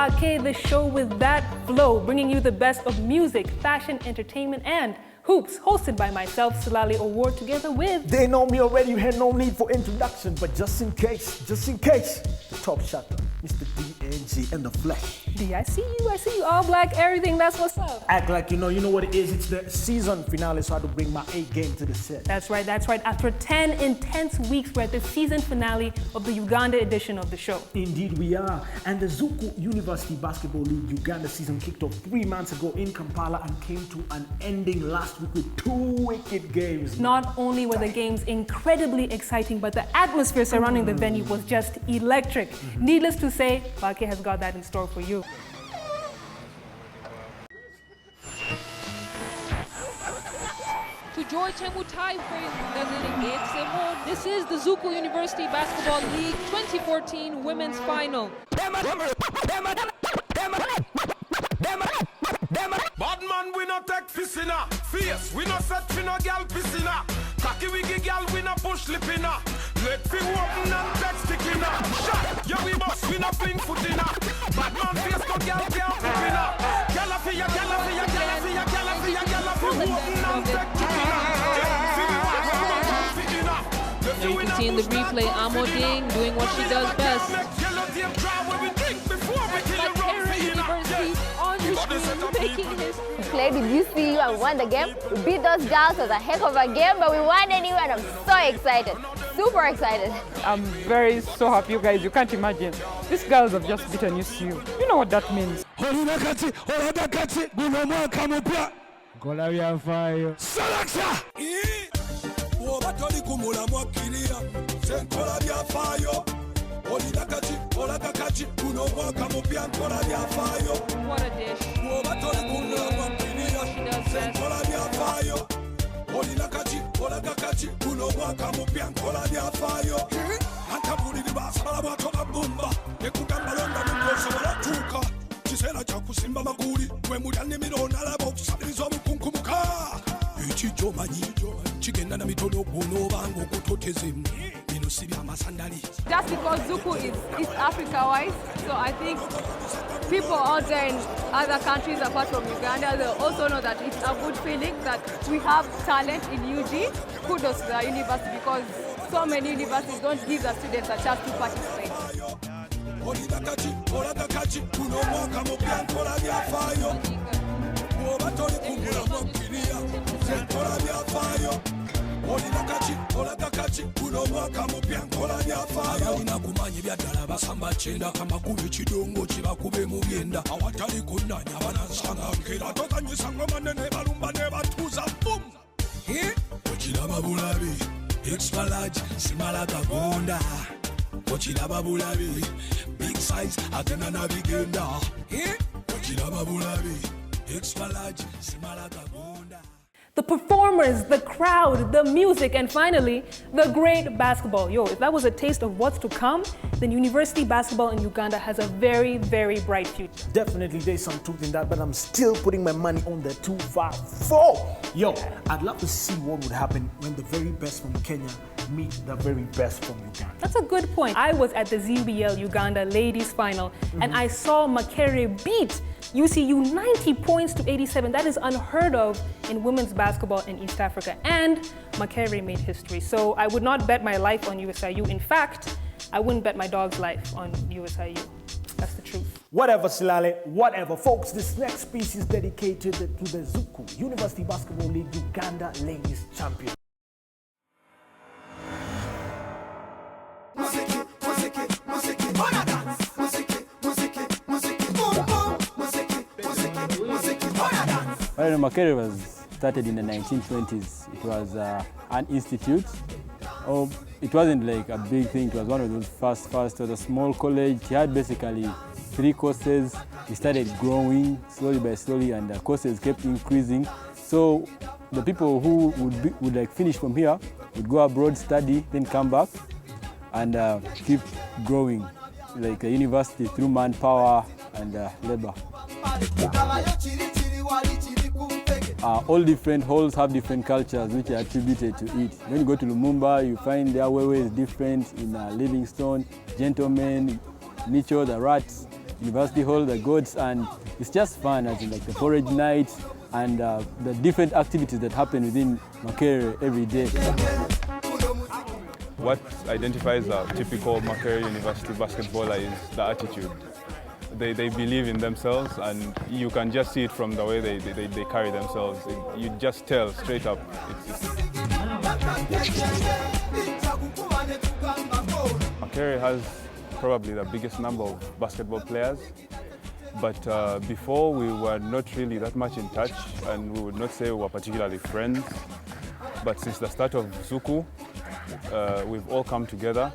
BAQE, the show with that flow, bringing you the best of music, fashion, entertainment, and hoops, hosted by myself, Salali Award, together with... They know me already, you had no need for introduction, but just in case, the top shot, Mr. Ndejje in the flesh. D, I see you, all black, everything, that's what's up. Act like you know what it is, it's the season finale, so I had to bring my A game to the set. That's right. After 10 intense weeks, we're at the season finale of the Uganda edition of the show. Indeed we are, and the ZUBL University Basketball League Uganda season kicked off 3 months ago in Kampala and came to an ending last week with 2 wicked games. Not only were the games incredibly exciting, but the atmosphere surrounding the venue was just electric. Needless to say, BAQE has got that in store for you. Tujoi Chemutai This is the ZUBL University Basketball League 2014 Women's Final. Bad man, we not take fissina. Fierce, we not set for no gal pissina. Cocky wiggy gal, we not push lippina. Let fi open and take sticking up. Shot, yeah we boss, we not fling footina. Bad man, fierce, no gal can't poopina. Gala fi ya, gala fi ya, gala fi ya, gala fi ya, gala fi open and take chickina. Now you can see in the replay, Amoding doing what she does best. We played with UCU and won the game. We beat those girls. It was a heck of a game, but we won anyway, and I'm so excited. Super excited. I'm so happy, you guys. You can't imagine. These girls have just beaten UCU. You know what that means. What a dish. Just because ZUBL is East Africa-wise, so I think people out there in other countries apart from Uganda, they also know that it's a good feeling that we have talent in UG. Kudos to the university because so many universities don't give the students a chance to participate. Extra large, simalaga bonda. Kochilaba bulabi, big size, atena navigenda. Kochilaba bulabi, extra large, simalaga bonda. The performers, the crowd, the music, and finally, the great basketball. Yo, if that was a taste of what's to come, then university basketball in Uganda has a very, very bright future. Definitely there's some truth in that, but I'm still putting my money on the 254. Yo, I'd love to see what would happen when the very best from Kenya meet the very best from Uganda. That's a good point. I was at the ZUBL Uganda Ladies Final, and I saw Makerere beat UCU 90 points to 87. That is unheard of in women's basketball in East Africa. And Makerere made history. So I would not bet my life on USIU. In fact, I wouldn't bet my dog's life on USIU. That's the truth. Whatever, Silale, whatever. Folks, this next piece is dedicated to the ZUBL University Basketball League Uganda Ladies Champions. Well, Makerere was started in the 1920s. It was an institute. It wasn't like a big thing. It was one of those first. It was a small college. It had basically 3 courses. It started growing slowly by slowly, and the courses kept increasing. So the people who would like finish from here would go abroad, study, then come back and keep growing like a university through manpower and labor. All different halls have different cultures which are attributed to it. When you go to Lumumba, you find their way is different. In Livingstone, Gentlemen, Nicho, the Rats, University Hall, the goats, and it's just fun, as in like the porridge night and the different activities that happen within Makerere every day. What identifies a typical Makerere University basketballer is the attitude. They believe in themselves, and you can just see it from the way they carry themselves. You just tell straight up. Makerere has probably the biggest number of basketball players, but before we were not really that much in touch, and we would not say we were particularly friends. But since the start of Zuku, we've all come together.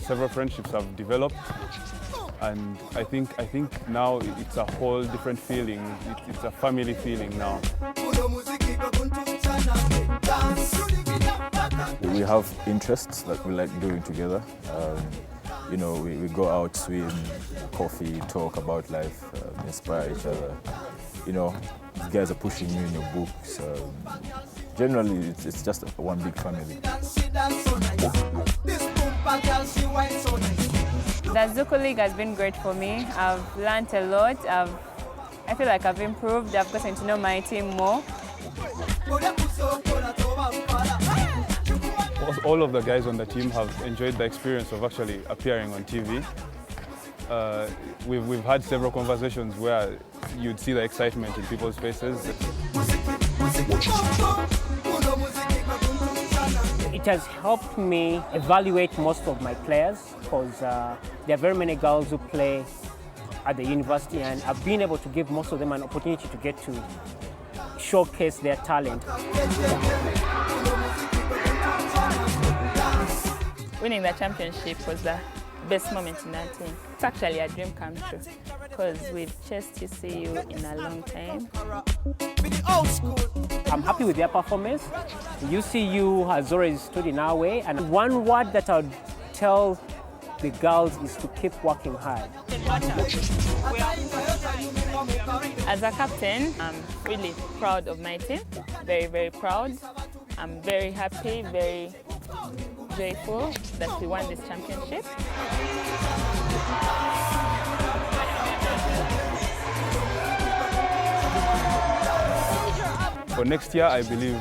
Several friendships have developed, and I think now it's a whole different feeling. It's a family feeling now. We have interests that we like doing together. You know, we go out, swim, coffee, talk about life, inspire each other. You know, these guys are pushing you in your books. Generally, it's just one big family. The ZUBL League has been great for me. I've learned a lot. I feel like I've improved. I've gotten to know my team more. All of the guys on the team have enjoyed the experience of actually appearing on TV. We've had several conversations where you'd see the excitement in people's faces. It has helped me evaluate most of my players, because there are very many girls who play at the university, and I've been able to give most of them an opportunity to get to showcase their talent. Winning the championship was the best moment in that team. It's actually a dream come true, because we've chased UCU in a long time. I'm happy with their performance. UCU has always stood in our way, and one word that I would tell the girls is to keep working hard. As a captain, I'm really proud of my team, very, very proud. I'm very happy, very joyful that we won this championship. For next year, I believe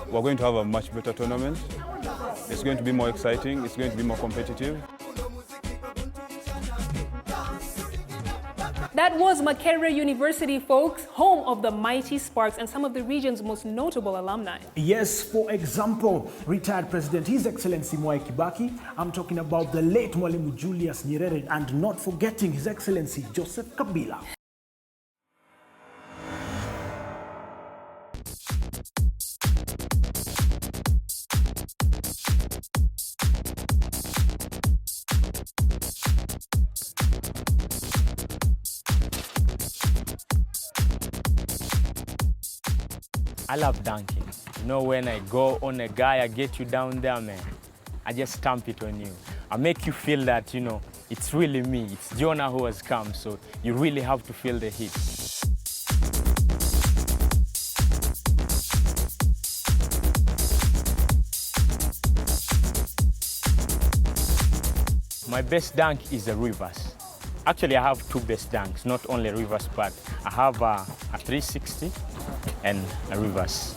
we're going to have a much better tournament. It's going to be more exciting, it's going to be more competitive. That was Makerere University, folks, home of the mighty Sparks and some of the region's most notable alumni. Yes, for example, retired President His Excellency Mwai Kibaki. I'm talking about the late Mwalimu Julius Nyerere, and not forgetting His Excellency Joseph Kabila. I love dunking. You know, when I go on a guy, I get you down there, man. I just stamp it on you. I make you feel that, you know, it's really me. It's Jonah who has come, so you really have to feel the heat. My best dunk is a reverse. Actually, I have two best dunks, not only reverse, but I have a 360 and a reverse.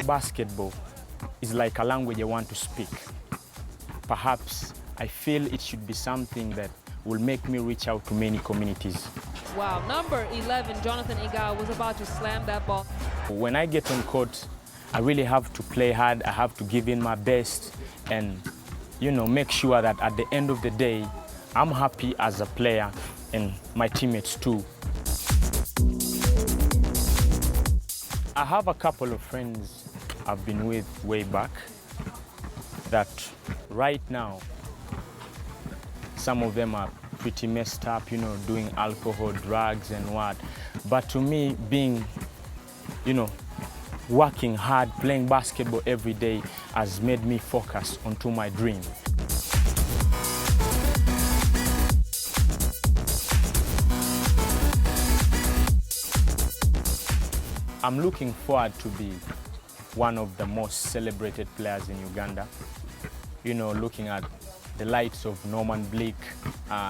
Basketball is like a language I want to speak. Perhaps I feel it should be something that will make me reach out to many communities. Wow, number 11, Jonathan Iga, was about to slam that ball. When I get on court, I really have to play hard. I have to give in my best and, you know, make sure that at the end of the day, I'm happy as a player and my teammates too. I have a couple of friends I've been with way back that right now, some of them are pretty messed up, you know, doing alcohol, drugs and what. But to me, being, you know, working hard, playing basketball every day has made me focus onto my dream. I'm looking forward to be one of the most celebrated players in Uganda. You know, looking at the likes of Norman Blick,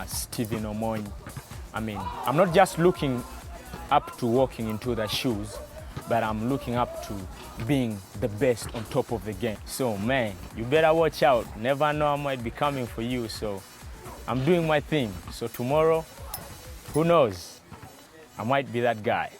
Stephen Omoy. I mean, I'm not just looking up to walking into the shoes, but I'm looking up to being the best on top of the game. So man, you better watch out. Never know I might be coming for you. So I'm doing my thing. So tomorrow, who knows? I might be that guy.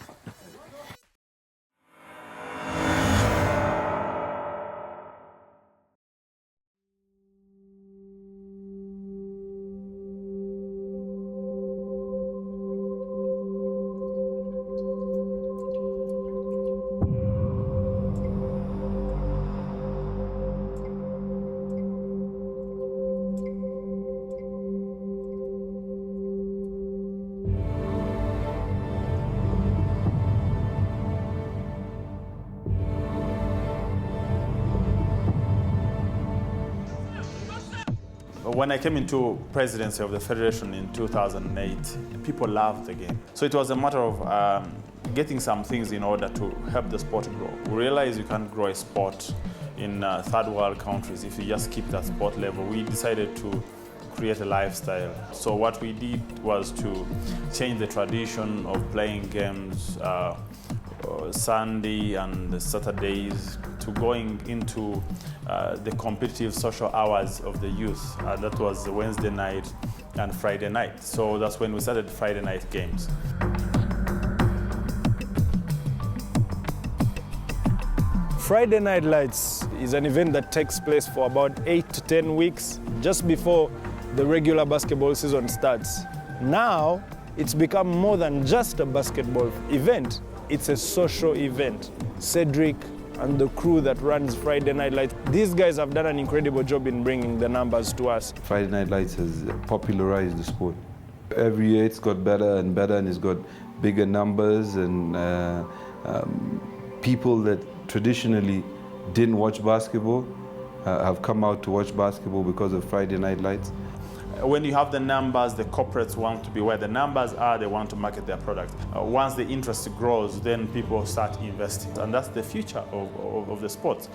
When I came into presidency of the Federation in 2008, people loved the game. So it was a matter of getting some things in order to help the sport grow. We realized you can't grow a sport in third world countries if you just keep that sport level. We decided to create a lifestyle. So what we did was to change the tradition of playing games Sunday and Saturdays to going into the competitive social hours of the youth. That was Wednesday night and Friday night. So that's when we started Friday night games. Friday Night Lights is an event that takes place for about 8 to 10 weeks just before the regular basketball season starts. Now, it's become more than just a basketball event. It's a social event. Cedric and the crew that runs Friday Night Lights, these guys have done an incredible job in bringing the numbers to us. Friday Night Lights has popularized the sport. Every year it's got better and better, and it's got bigger numbers, and people that traditionally didn't watch basketball have come out to watch basketball because of Friday Night Lights. When you have the numbers, the corporates want to be where the numbers are, they want to market their product. Once the interest grows, then people start investing. And that's the future of the sport.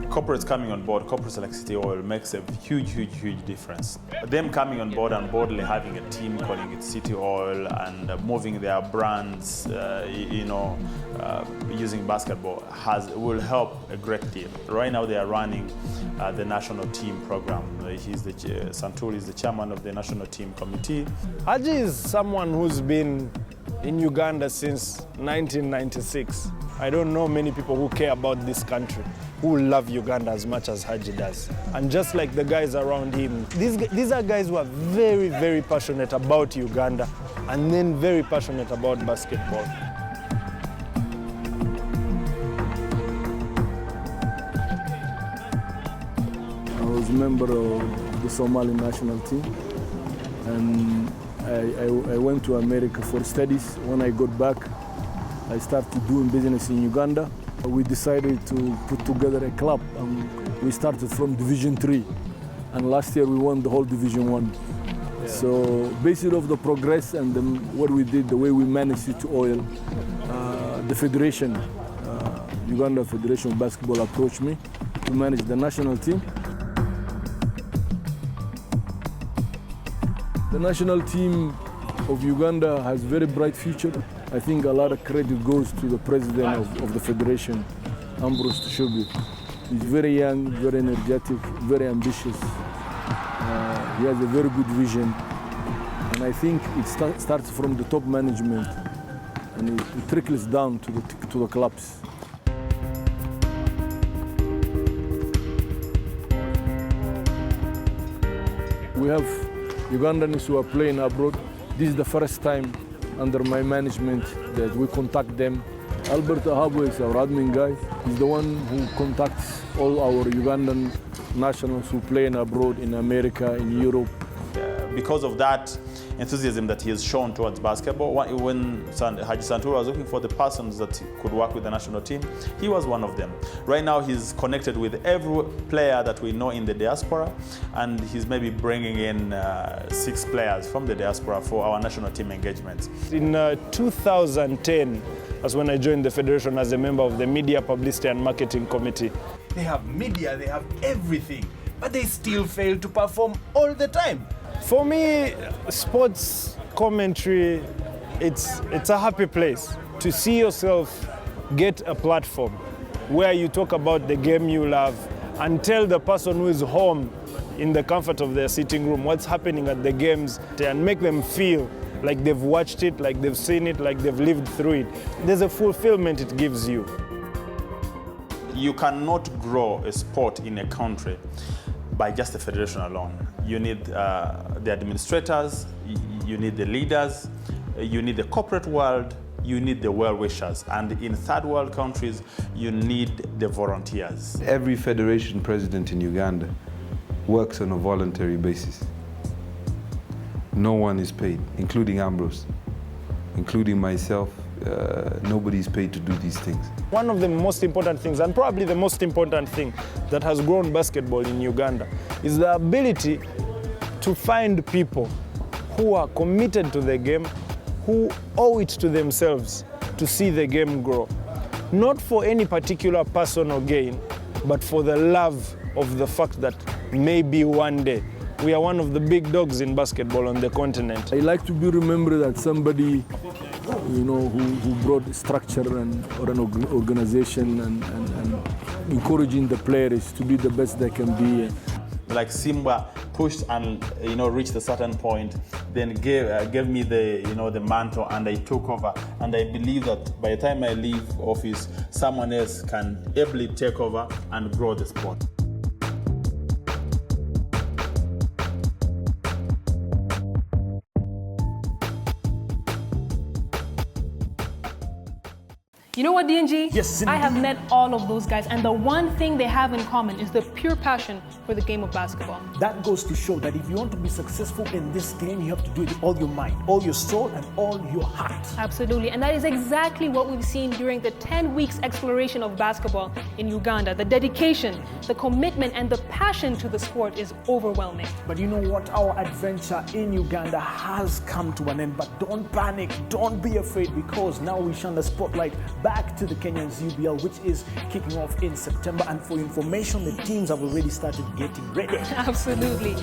Corporates coming on board, corporates like City Oil, makes a huge difference. Them coming on board and boldly having a team calling it City Oil and moving their brands, using basketball will help a great deal. Right now they are running the national team program. Santuri is the chairman of the national team committee. Haji is someone who's been in Uganda since 1996. I don't know many people who care about this country, who love Uganda as much as Haji does. And just like the guys around him, these are guys who are very passionate about Uganda and then very passionate about basketball. I was a member of the Somali national team, and I went to America for studies. When I got back, I started doing business in Uganda. We decided to put together a club, and we started from Division 3. And last year we won the whole Division 1. Yeah. So based off the progress and what we did, the way we managed it to oil, the federation, Uganda Federation of Basketball approached me to manage the national team. The national team of Uganda has a very bright future. I think a lot of credit goes to the president of the federation, Ambrose Tushobi. He's very young, very energetic, very ambitious. He has a very good vision. And I think it starts from the top management and it trickles down to the clubs. We have Ugandans who are playing abroad. This is the first time under my management that we contact them. Albert Ahabwe is our admin guy. He's the one who contacts all our Ugandan nationals who play abroad in America, in Europe. because of that enthusiasm that he has shown towards basketball. When Haji Santura was looking for the persons that could work with the national team, he was one of them. Right now he's connected with every player that we know in the diaspora, and he's maybe bringing in 6 players from the diaspora for our national team engagements. In 2010, that's when I joined the federation as a member of the Media, Publicity and Marketing Committee. They have media, they have everything, but they still fail to perform all the time. For me, sports commentary, it's a happy place to see yourself get a platform where you talk about the game you love and tell the person who is home in the comfort of their sitting room what's happening at the games and make them feel like they've watched it, like they've seen it, like they've lived through it. There's a fulfillment it gives you. You cannot grow a sport in a country by just the federation alone. You need the administrators, you need the leaders, you need the corporate world, you need the well-wishers. And in third world countries, you need the volunteers. Every federation president in Uganda works on a voluntary basis. No one is paid, including Ambrose, including myself. Nobody is paid to do these things. One of the most important things, and probably the most important thing that has grown basketball in Uganda, is the ability to find people who are committed to the game, who owe it to themselves to see the game grow. Not for any particular personal gain, but for the love of the fact that maybe one day we are one of the big dogs in basketball on the continent. I like to be remembered as somebody, you know, who brought structure or an organization and encouraging the players to be the best they can be. Like Simba pushed and reached a certain point, then gave me the mantle, and I took over. And I believe that by the time I leave office, someone else can ably take over and grow the sport. You know what, DNG? Yes, I have met all of those guys, and the one thing they have in common is the pure passion for the game of basketball. That goes to show that if you want to be successful in this game, you have to do it with all your mind, all your soul, and all your heart. Absolutely, and that is exactly what we've seen during the 10 weeks exploration of basketball in Uganda. The dedication, the commitment, and the passion to the sport is overwhelming. But you know what? Our adventure in Uganda has come to an end. But don't panic, don't be afraid, because now we shine the spotlight back to the Kenyan ZUBL, which is kicking off in September. And for information, the teams have already started getting ready. Absolutely.